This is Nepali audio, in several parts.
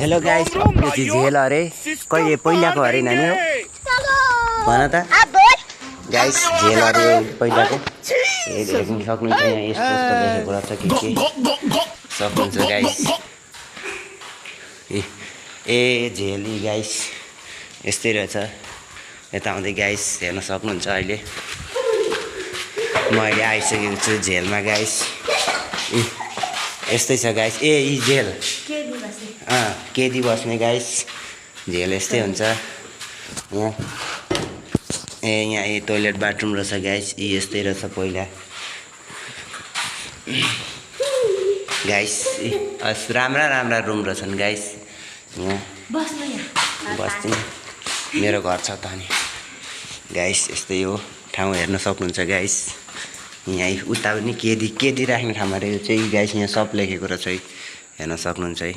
हेलो गाइस यो चाहिँ झेल अरे कहिले पहिलाको अरे नानी हो भन त गाइस झेल अरे पहिलाको हेर्न सक्नुहुन्छ यहाँ यस्तो लेखेको रहेछ के सक्नुहुन्छ गाइस ए झेली गाइस यस्तै रहेछ यता आउँदै गाइस हेर्न सक्नुहुन्छ अहिले म अहिले आइसकेको छु झेलमा गाइस यस्तै छ गाइस ए यी झेल केदी बस्ने गाइस झेल यस्तै हुन्छ यहाँ यहाँ टोइलेट बाथरुम रहेछ गाइस यस्तै रहेछ पहिला गाइस राम्रा राम्रा रुम रहेछन् गाइस यहाँ बस्ने मेरो घर छ त नि गाइस यस्तै हो ठाउँ हेर्न सक्नुहुन्छ गाइस यहाँ उता पनि केदी राख्ने ठाउँमा रहेको चाहिँ गाइस यहाँ सब लेखेको रहेछ हेर्न सक्नुहुन्छ है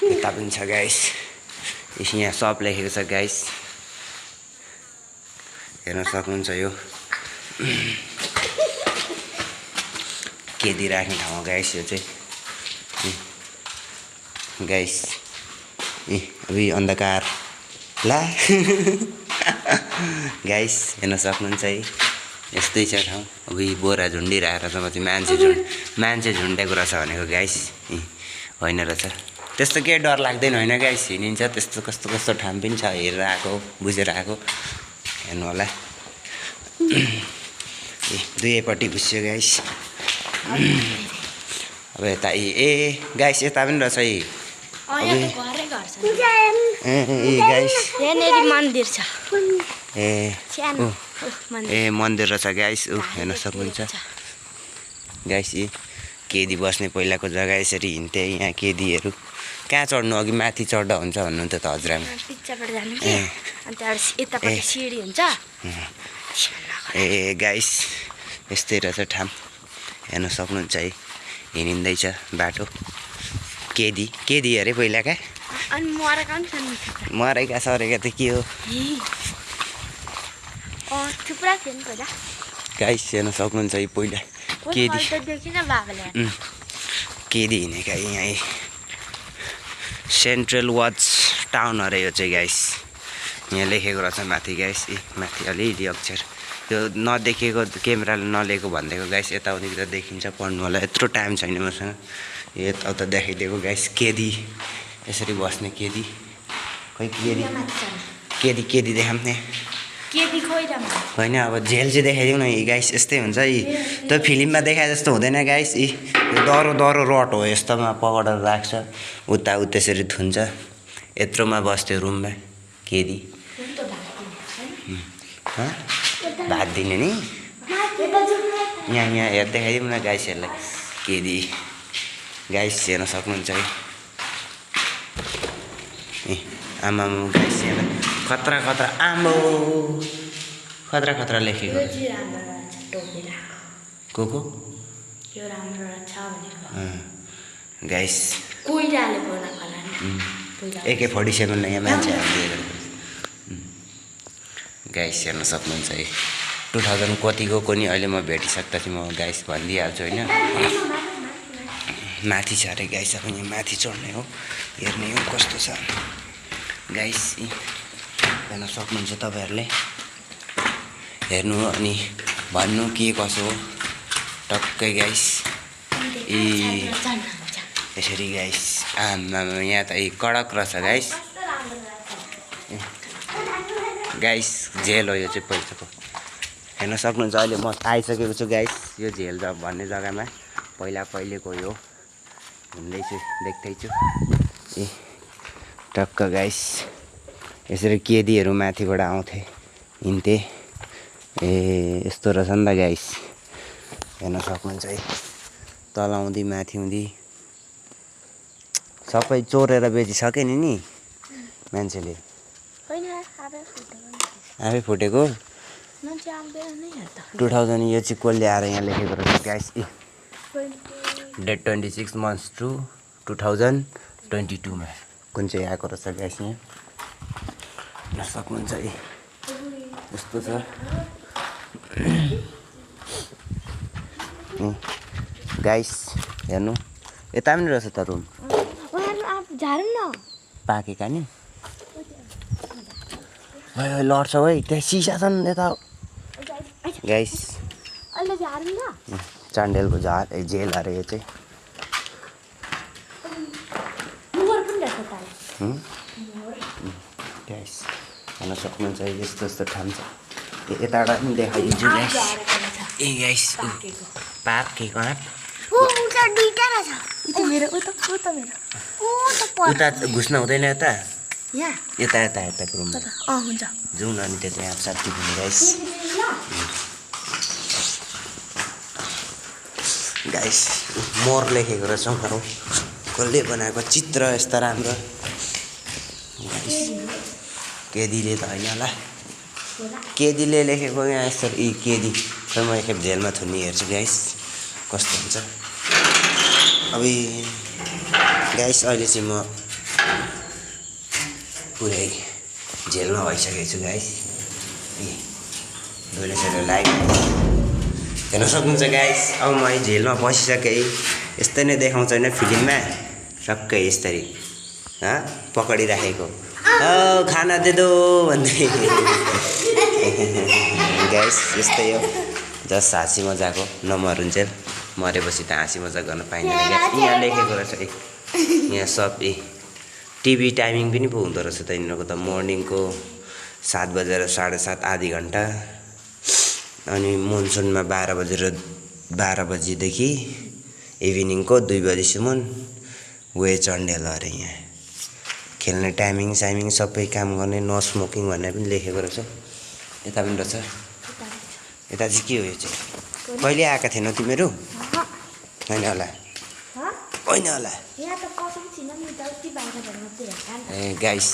यता पनि छ गाइस यहाँ सब लेखेको छ गाइस हेर्न सक्नुहुन्छ यो केदी राख्ने ठाउँ गाइस यो चाहिँ गाइस अभी अन्धकार ला गाइस हेर्न सक्नुहुन्छ है यस्तै छ ठाउँ अब बोरा झुन्डिरहेको छ माथि मान्छे झुन्डेको रहेछ भनेको गाइस होइन रहेछ त्यस्तो केही डर लाग्दैन होइन गाइस हिँडिन्छ त्यस्तो कस्तो ठाउँ पनि छ हेरेर आएको बुझेर आएको हेर्नु होला दुवैपट्टि घुस्यो गाइस अब यता गाइस यता पनि रहेछ गाइस मन्दिर छ मन्दिर रहेछ गाइस हेर्न सक्नुहुन्छ गाइस केदी बस्ने पहिलाको जग्गा यसरी हिँड्थे यहाँ केदीहरू कहाँ चढ्नु अघि माथि चढ्दा हुन्छ भन्नुहुन्थ्यो त हजुरआमा गाइस यस्तै रहेछ ठाउँ हेर्न सक्नुहुन्छ है हिँडिँदैछ बाटो केदी अरे पहिलाका मरेका सरेका त के हो गाइस हेर्न सक्नुहुन्छ है पहिला केदी हिँडेका यहाँ सेन्ट्रल वाच टाउन अरे यो चाहिँ गाइस यहाँ लेखेको रहेछ माथि गाइस माथि अलिअलि अक्षर यो नदेखेको क्यामेराले नलिएको भनिदिएको गाइस यताउति त देखिन्छ पढ्नु होला यत्रो टाइम छैन मसँग यताउता देखाइदिएको गाइस केदी यसरी बस्ने केदी खै केदी देखाउने होइन अब झेल चाहिँ देखाइदिउँ न गाइस यस्तै हुन्छ त्यो फिल्ममा देखाए जस्तो हुँदैन गाइस यो दरो रड हो यस्तोमा पकडेर राख्छ उता त्यसरी थुन्छ यत्रोमा बस्थ्यो रुममा केदी भात दिने नि यहाँ हेर देखाइदिउँ न गाइसहरूलाई केदी गाइस हेर्न सक्नुहुन्छ है आमामा गाइस हेर्न खतरा आम्बो खतरा लेखेको को गाइस AK-47 यहाँ मान्छे हालिदिएर गाइस हेर्न सक्नुहुन्छ है 2000 कतिको नि अहिले म भेटिसक्दा चाहिँ म गाइस भनिदिइहाल्छु होइन माथि छ अरे गाइस अब यहाँ माथि चढ्ने हो हेर्ने हो कस्तो छ गाइस हेर्न सक्नुहुन्छ तपाईँहरूले हेर्नु अनि भन्नु के कसो हो टक्कै गाइस यसरी गाइस आमा यहाँ त कडक रहेछ गाइस झेल हो यो चाहिँ पहिलाको हेर्न सक्नुहुन्छ अहिले म आइसकेको छु गाइस यो झेल भन्ने जग्गामा पहिलेको यो हिँड्दैछु देख्दैछु टक्क गाइस यसरी केदीहरू माथिबाट आउँथे हिँड्थे यस्तो रहेछ नि त गाइस हेर्न सक्नुहुन्छ है तल आउँदै माथि आउँदै सबै चोरेर बेचिसक्यो नि मान्छेले आफै फुटेको 2000 यो चाहिँ कसले आएर यहाँ लेखेको रहेछ गाइस डेट 26 months to 2022 मा कुन चाहिँ आएको रहेछ गाइस यहाँ हेर्न सक्नुहुन्छ है यस्तो छ गाइस हेर्नु यता पनि रहेछ त रुम झारौँ न पाकेका नि लड्छ है त्यहाँ सिसा छन् यता गाइस अहिले झारौँ न चान्डेलको जेल अरे यो चाहिँ गाइस हेर्न सक्नुहुन्छ यस्तो यस्तो ठाउँ छ यताबाट पनि देखाइदिन्छु गाइस ए गाइस पाकेको आँप उता घुस्न हुँदैन यता यता यता यताको रुममा हुन्छ जाउँ न अनि त्यता आँप साप टिप्नु गाइस गाइस मोर लेखेको रहेछ हौ कसले बनाएको चित्र यस्तो राम्रो केदीले त होइन होला केदीले लेखेको यहाँ यस्तो केदी खै म एकखेप जेलमा थुन्ने हेर्छु गाइस कस्तो हुन्छ अब गाइस अहिले चाहिँ म पुरै जेलमा भइसकेको छु गाइस डोनेसनहरू लाइक हेर्न सक्नुहुन्छ गाइस अब म जेलमा बसिसकेँ यस्तै नै देखाउँछ होइन फिल्ममा टक्कै यसरी पकडिराखेको खाना दे दो भन्दै गाइस यस्तै हो जस्ट हाँसी मजाको नमरुन्जेल मरेपछि त हाँसी मजा गर्न पाइँदैन गाइस यहाँ लेखेको रहेछ यहाँ सब टिभी टाइमिङ पनि पो हुँदो रहेछ त यिनीहरूको त मर्निङको 7 बजेर 7:30 आधी घन्टा अनि मनसुनमा 12 बजीदेखि इभिनिङको 2 बजीसम्म वे चन्डेल अरे यहाँ खेल्ने टाइमिङ साइमिङ सबै काम गर्ने नो स्मोकिङ भनेर पनि लेखेको रहेछ यता पनि रहेछ यता चाहिँ के हो यो चाहिँ कहिले आएका थिएनौ तिमीहरू होइन होला होइन होला ए गाइस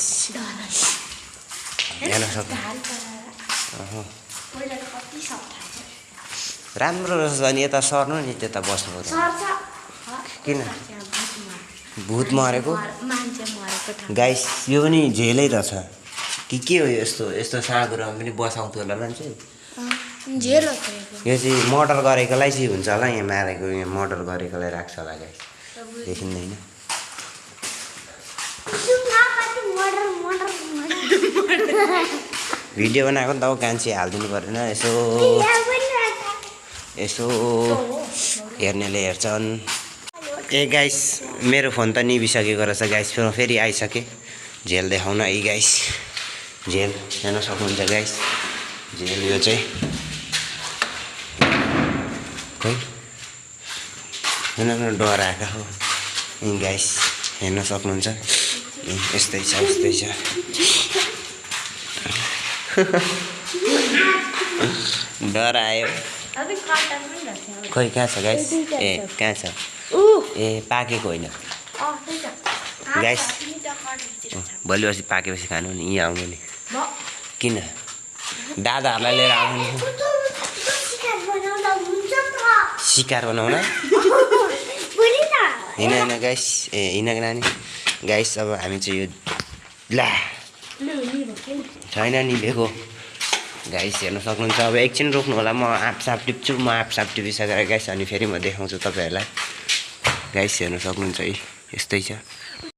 हेर्न सक्नु राम्रो रहेछ अनि यता सर्नु नि त्यता बस्नु किन भूत मरेको गाइस यो पनि झेलै रहेछ के हो यस्तो यस्तो साँगुरोमा पनि बसाउँथ्यो होला मान्छे झेल हो यो चाहिँ मर्डर गरेकोलाई चाहिँ हुन्छ होला यहाँ मारेको यहाँ मर्डर गरेकोलाई राख्छ होला गाइस देखिँदैन भिडियो बनाएको नि त कान्छी हालिदिनु परेन यसो यसो हेर्नेले हेर्छन् ए गाइस मेरो फोन त निभिसकेको रहेछ गाइस फेरि आइसकेँ झेल देखाउन है गाइस झेल हेर्न सक्नुहुन्छ गाइस झेल यो चाहिँ खै हेर्न डराएका हो गाइस हेर्न सक्नुहुन्छ यस्तै छ डरायो खै कहाँ छ गाइस ए कहाँ छ ए पाकेको होइन गाइस भोलि पर्सि पाकेपछि खानु नि यहीँ आउनु नि किन दादाहरूलाई लिएर आउनु सिकार बनाउन हिँड गाइस ए हिँड नानी गाइस अब हामी चाहिँ यो ला छैन नि भेको गाइस हेर्न सक्नुहुन्छ अब एकछिन रोक्नु होला म आँपसाप टिप्छु म आँपसाप टिपिसकेर गाइस अनि फेरि म देखाउँछु तपाईँहरूलाई गाइस हेर्न सक्नुहुन्छ है यस्तै छ